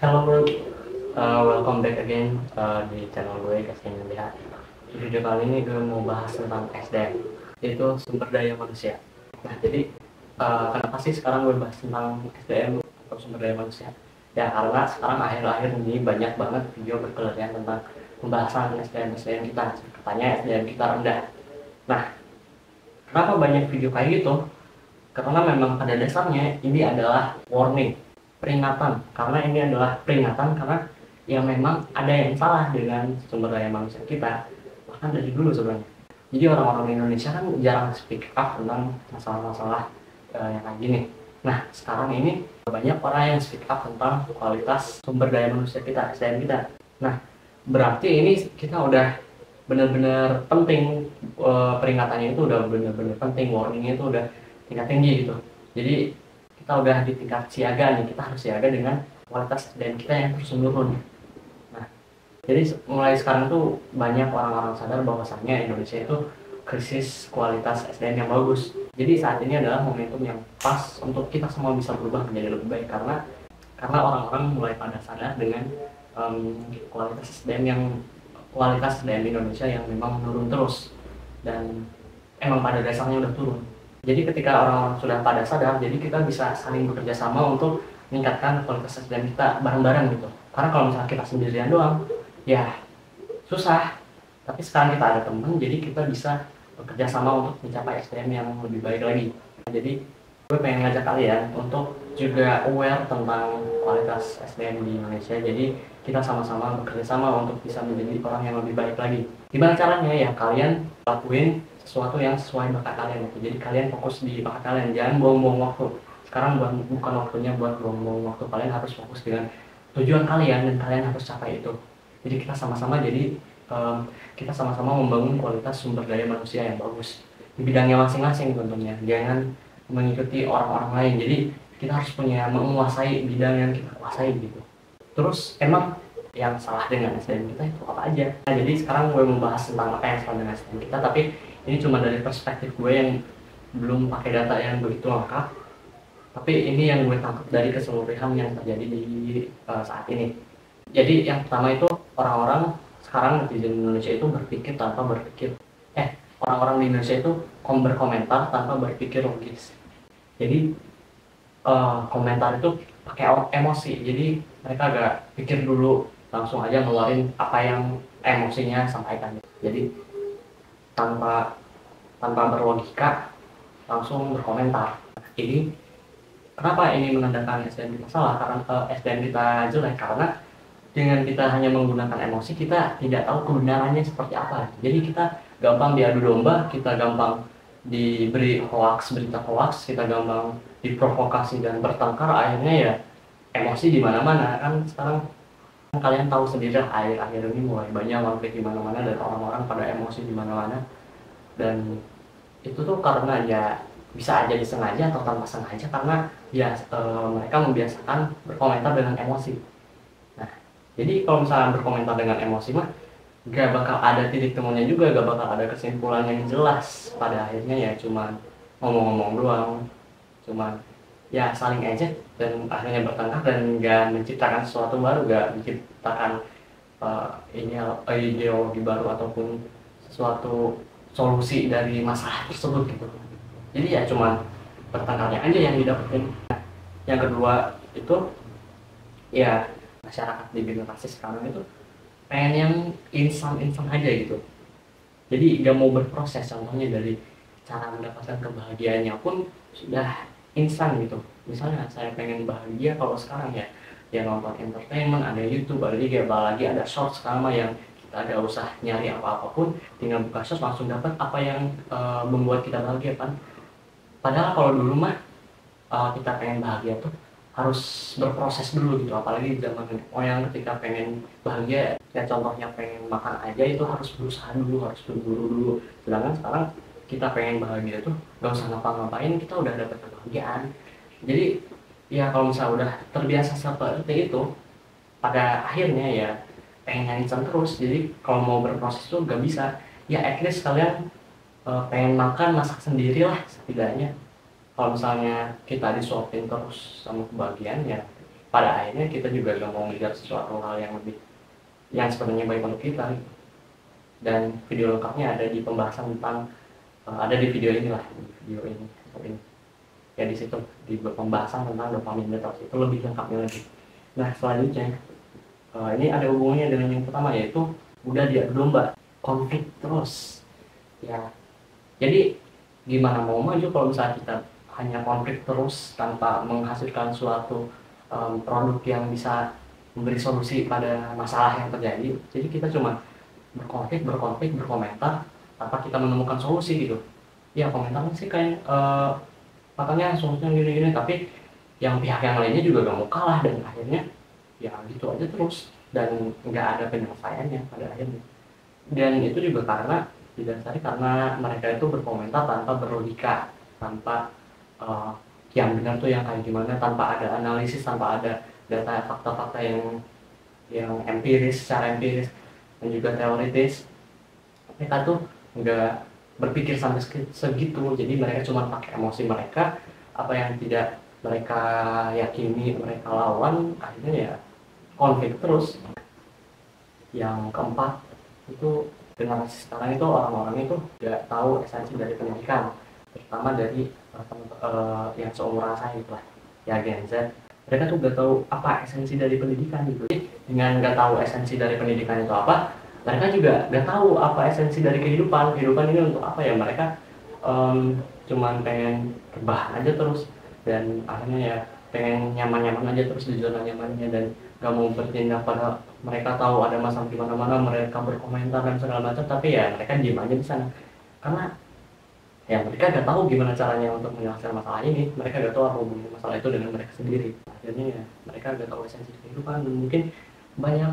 Hello bro, welcome back again di channel gue Kasih Lihat. Di video kali ini gue mau bahas tentang SDM, yaitu sumber daya manusia. Nah jadi kenapa sih sekarang gue bahas tentang SDM atau sumber daya manusia? Ya karena sekarang akhir-akhir ini banyak banget video berkelarian tentang pembahasan SDM kita. Katanya SDM kita rendah. Nah kenapa banyak video kayak gitu? Karena memang pada dasarnya ini adalah warning, peringatan. Karena ini adalah peringatan karena ya memang ada yang salah dengan sumber daya manusia kita, bahkan dari dulu sebenarnya. Jadi orang-orang di Indonesia kan jarang speak up tentang masalah-masalah yang kayak gini. Nah sekarang ini banyak orang yang speak up tentang kualitas sumber daya manusia kita, SDM kita. Nah berarti ini kita udah benar-benar penting, peringatannya itu udah benar-benar penting, warningnya itu udah tingkat tinggi gitu. Jadi kita udah di tingkat siaga nih, kita harus siaga dengan kualitas SDM kita yang terus menurun. Nah, jadi mulai sekarang tuh banyak orang-orang sadar bahwasannya Indonesia itu krisis kualitas SDM yang bagus. Jadi saat ini adalah momentum yang pas untuk kita semua bisa berubah menjadi lebih baik karena orang-orang mulai pada sadar dengan kualitas SDM Indonesia yang memang menurun terus dan emang pada dasarnya udah turun. Jadi ketika orang-orang sudah pada sadar, jadi kita bisa saling bekerja sama untuk meningkatkan kualitas SDM kita bareng-bareng gitu. Karena kalau misalnya kita sendirian doang, ya susah. Tapi sekarang kita ada teman, jadi kita bisa bekerja sama untuk mencapai SDM yang lebih baik lagi. Jadi gue pengen ngajak kalian untuk juga aware tentang kualitas SDM di Indonesia. Jadi kita sama-sama bekerja sama untuk bisa menjadi orang yang lebih baik lagi. Gimana caranya? Ya kalian lakuin sesuatu yang sesuai bakat kalian gitu. Jadi kalian fokus di bakat kalian, jangan buang-buang waktu. Sekarang bukan waktunya buat buang-buang waktu, kalian harus fokus dengan tujuan kalian dan kalian harus capai itu. Jadi kita sama-sama kita sama-sama membangun kualitas sumber daya manusia yang bagus di bidangnya masing-masing tentunya. Jangan mengikuti orang-orang lain. Jadi kita harus menguasai bidang yang kita kuasai gitu. Terus emang yang salah dengan SDM kita itu apa aja? Nah, jadi sekarang gue membahas tentang apa yang salah dengan SDM kita, tapi ini cuma dari perspektif gue yang belum pakai data yang begitu lengkap, tapi ini yang gue tangkap dari keseluruhan yang terjadi di saat ini. Jadi yang pertama itu orang-orang sekarang di Indonesia itu berpikir tanpa berpikir. Orang-orang di Indonesia itu berkomentar tanpa berpikir logis. Jadi komentar itu pakai emosi. Jadi mereka gak pikir dulu, langsung aja ngeluarin apa yang emosinya sampaikan. Jadi tanpa berlogika langsung berkomentar. Ini kenapa ini menandakan SDM kita salah? Karena SDM kita jelek karena dengan kita hanya menggunakan emosi, kita tidak tahu kebenarannya seperti apa. Jadi kita gampang diadu domba, kita gampang diberi berita hoax, kita gampang diprovokasi dan bertengkar, akhirnya ya emosi di mana-mana. Kan sekarang kalian tahu sendiri akhir-akhir ini mulai banyak konflik di mana-mana dan orang-orang pada emosi di mana-mana. Dan itu tuh karena ya bisa aja disengaja atau tanpa sengaja karena ya mereka membiasakan berkomentar dengan emosi. Nah, jadi kalau misalnya berkomentar dengan emosi mah gak bakal ada titik temunya juga, gak bakal ada kesimpulan yang jelas. Pada akhirnya ya cuman ngomong-ngomong doang, cuman ya saling ejek dan akhirnya bertengkar dan gak menciptakan sesuatu baru, gak menciptakan ideologi baru ataupun sesuatu solusi dari masalah tersebut gitu. Jadi ya cuman bertengkarnya aja yang didapetin. Nah, yang kedua itu ya masyarakat di generasi sekarang itu pengen yang instan aja gitu. Jadi gak mau berproses, contohnya dari cara mendapatkan kebahagiaannya pun sudah instan gitu. Misalnya saya pengen bahagia kalau sekarang ya nonton entertainment, ada YouTube, ada IG, apalagi ada short sekarang mah yang kita gak usah nyari apa-apapun, tinggal buka short langsung dapat apa yang membuat kita bahagia kan. Padahal kalau dulu mah kita pengen bahagia tuh harus berproses dulu gitu, apalagi zaman yang ketika pengen bahagia ya contohnya pengen makan aja itu harus berusaha dulu, harus berburu dulu. Sedangkan sekarang kita pengen bahagia tuh gak usah ngapa-ngapain, kita udah dapat kebahagiaan. Jadi ya kalau misalnya udah terbiasa seperti itu, pada akhirnya ya pengen yang instan terus. Jadi kalau mau berproses tuh gak bisa. Ya at least kalian pengen makan, masak sendiri lah setidaknya. Kalau misalnya kita disuapin terus sama kebahagiaan ya pada akhirnya kita juga gak mau ngejar sesuatu hal yang sebenarnya baik untuk kita gitu. Dan video lengkapnya ada di pembahasan tentang ada di video ini lah, di video ini ya, di situ di pembahasan tentang dopamin detox itu lebih lengkapnya lagi. Nah selanjutnya ini ada hubungannya dengan yang pertama, yaitu udah diadu domba, konflik terus ya. Jadi gimana mau maju kalau misalnya kita hanya konflik terus tanpa menghasilkan suatu produk yang bisa memberi solusi pada masalah yang terjadi. Jadi kita cuma berkonflik, berkomentar tanpa kita menemukan solusi gitu. Ya komentarnya sih kayak makanya solusinya gini-gini, tapi yang pihak yang lainnya juga gak mau kalah, dan akhirnya ya gitu aja terus dan nggak ada penyelesaiannya pada akhirnya. Dan itu juga karena didasari karena mereka itu berkomentar tanpa berlogika, tanpa yang benar tuh yang kayak gimana, tanpa ada analisis, tanpa ada data fakta-fakta yang empiris, secara empiris dan juga teoritis. Mereka tuh nggak berpikir sampai segitu, jadi mereka cuma pakai emosi mereka, apa yang tidak mereka yakini mereka lawan, akhirnya ya konflik terus. Yang keempat itu generasi sekarang itu orang-orang itu nggak tahu esensi dari pendidikan, terutama dari yang seumuran saya gitu lah ya, Gen Z. Mereka tuh nggak tahu apa esensi dari pendidikan gitu. Jadi dengan nggak tahu esensi dari pendidikan itu apa, mereka juga nggak tahu apa esensi dari kehidupan ini untuk apa ya. Mereka cuman pengen rebahan aja terus, dan akhirnya ya pengen nyaman-nyaman aja terus di zona nyamannya, dan gak mau bertindak. Pada mereka tahu ada masalah di mana-mana, mereka berkomentar dan segala macam, tapi ya mereka diam aja di sana karena ya mereka gak tahu gimana caranya untuk menyelesaikan masalah ini. Mereka gak tahu apa hubungan masalah itu dengan mereka sendiri. Akhirnya ya mereka gak tahu esensi kehidupan. Dan mungkin banyak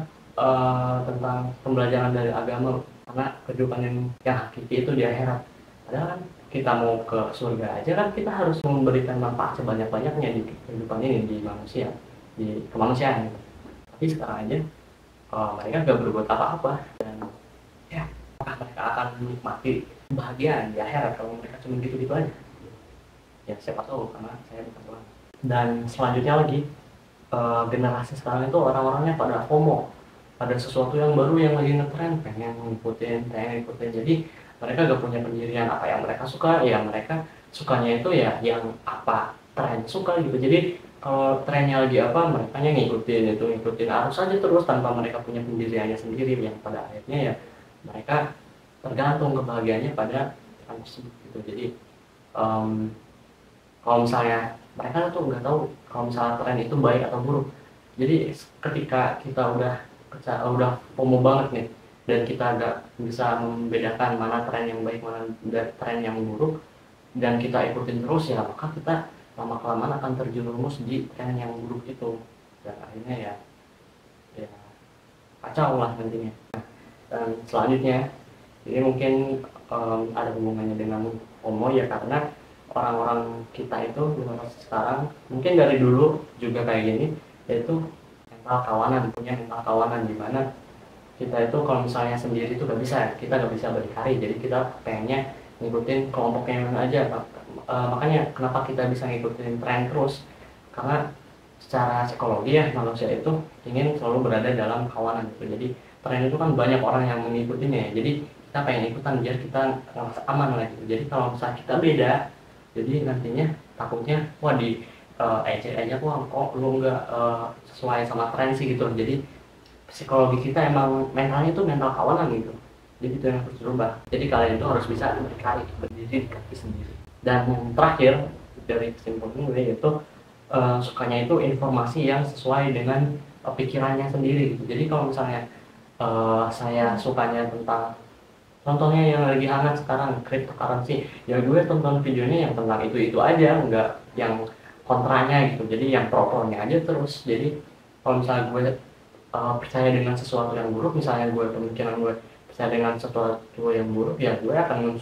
tentang pembelajaran dari agama, karena kehidupan yang hakiki itu di akhirat. Padahal kan kita mau ke surga aja kan kita harus memberikan manfaat sebanyak-banyaknya di kehidupan ini, di manusia, di kemanusiaan gitu. Tapi sekarang aja mereka gak berbuat apa-apa, dan ya apakah mereka akan menikmati kebahagiaan di akhirat kalau mereka cuma gitu-gitu aja? Ya siapa tahu, karena saya bukan Tuhan. Dan selanjutnya lagi, generasi sekarang itu orang-orangnya pada FOMO, pada sesuatu yang baru yang lagi ngetren, pengen ngikutin. Jadi mereka gak punya pendirian apa yang mereka suka. Ya mereka sukanya itu ya yang apa tren suka gitu. Jadi kalau trennya lagi apa, mereka ngikutin arus aja terus tanpa mereka punya pendiriannya sendiri, yang pada akhirnya ya mereka tergantung kebahagiaannya pada tren tersebut gitu. Jadi kalau misalnya mereka tuh nggak tahu kalau misalnya tren itu baik atau buruk. Jadi ketika kita udah FOMO banget nih, dan kita nggak bisa membedakan mana tren yang baik, mana tren yang buruk, dan kita ikutin terus, ya maka kita lama-kelamaan akan terjerumus di tren yang buruk itu, dan akhirnya ya kacau lah nantinya. Dan selanjutnya ini mungkin ada hubungannya dengan FOMO ya, karena orang-orang kita itu sekarang mungkin dari dulu juga kayak gini, yaitu punya mental kawanan, di mana kita itu kalau misalnya sendiri itu kita gak bisa berdikari. Jadi kita pengennya ngikutin kelompoknya yang mana aja. Makanya kenapa kita bisa ngikutin tren terus, karena secara psikologi ya manusia itu ingin selalu berada dalam kawanan gitu. Jadi tren itu kan banyak orang yang mengikutinya, jadi kita pengen ikutan biar kita merasa aman lah gitu. Jadi kalau misalnya kita beda, jadi nantinya takutnya wah di ejek aja, wah kok lu nggak sesuai sama tren sih gitu. Jadi psikologi kita emang mentalnya itu mental kawanan gitu. Jadi itu yang harus dirubah. Jadi kalian itu harus bisa berdiri di kaki sendiri. Dan yang terakhir dari kesimpulan gue yaitu sukanya itu informasi yang sesuai dengan pikirannya sendiri gitu. Jadi kalau misalnya saya sukanya tentang, contohnya yang lagi hangat sekarang, cryptocurrency, ya gue tonton videonya yang tentang itu aja, enggak yang kontranya gitu. Jadi yang pro-nya aja terus. Jadi kalau misalnya gue percaya dengan sesuatu yang buruk, misalnya pemikiran gue percaya dengan sesuatu yang buruk, ya gue akan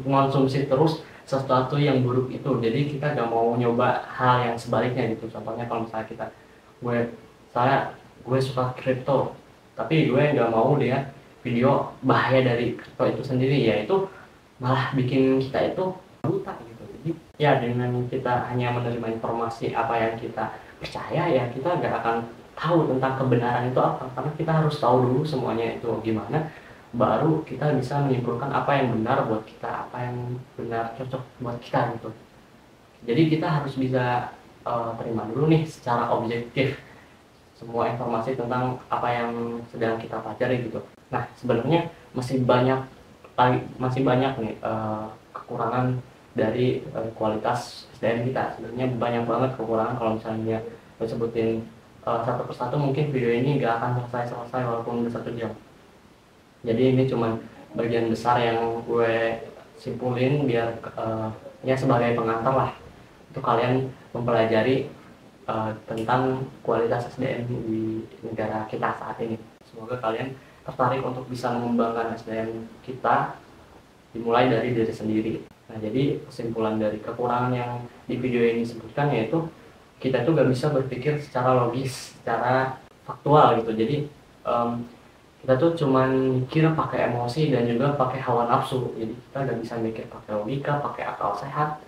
mengonsumsi terus sesuatu yang buruk itu. Jadi kita gak mau nyoba hal yang sebaliknya gitu. Contohnya kalau misalnya gue suka kripto, tapi gue gak mau lihat video bahaya dari kripto itu sendiri, ya itu malah bikin kita itu buta gitu. Jadi ya dengan kita hanya menerima informasi apa yang kita percaya, ya kita nggak akan tahu tentang kebenaran itu apa, karena kita harus tahu dulu semuanya itu gimana, baru kita bisa menyimpulkan apa yang benar buat kita, apa yang benar cocok buat kita gitu. Jadi kita harus bisa terima dulu nih secara objektif semua informasi tentang apa yang sedang kita pelajari gitu. Nah, sebenarnya masih banyak nih kekurangan dari kualitas SDM kita. Sebenarnya banyak banget kekurangan. Kalau misalnya gue sebutin satu persatu, mungkin video ini nggak akan selesai walaupun udah 1 jam. Jadi ini cuman bagian besar yang gue simpulin biar ya sebagai pengantar lah untuk kalian mempelajari tentang kualitas SDM di negara kita saat ini. Semoga kalian tertarik untuk bisa mengembangkan SDM kita, dimulai dari diri sendiri. Nah, jadi kesimpulan dari kekurangan yang di video ini sebutkan yaitu kita tuh gak bisa berpikir secara logis, secara faktual gitu. Jadi kita tuh cuman mikir pakai emosi dan juga pakai hawa nafsu. Jadi kita gak bisa mikir pakai logika, pakai akal sehat,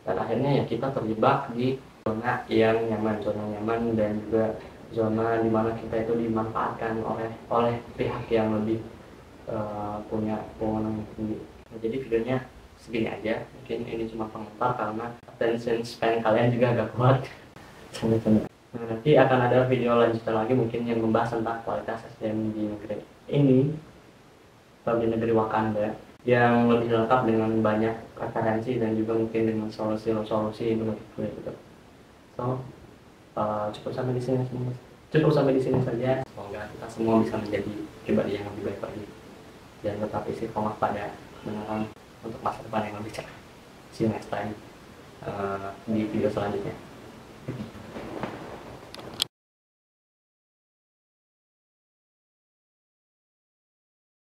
dan akhirnya ya kita terjebak di zona yang zona nyaman, dan juga zona dimana kita itu dimanfaatkan oleh pihak yang lebih punya wewenang tinggi. Nah, jadi videonya segini aja, mungkin ini cuma pengantar karena attention span kalian juga agak kuat. Nah, nanti akan ada video lanjutan lagi mungkin yang membahas tentang kualitas SDM di negeri ini atau di negeri Wakanda, yang lebih lengkap dengan banyak referensi dan juga mungkin dengan solusi-solusi menurut gue gitu. So, cukup sampai di sini saja. Semoga kita semua bisa menjadi pribadi yang lebih baik lagi dan tetap istiqomah pada kebenaran untuk masa depan yang lebih cerah. See you next time di video selanjutnya.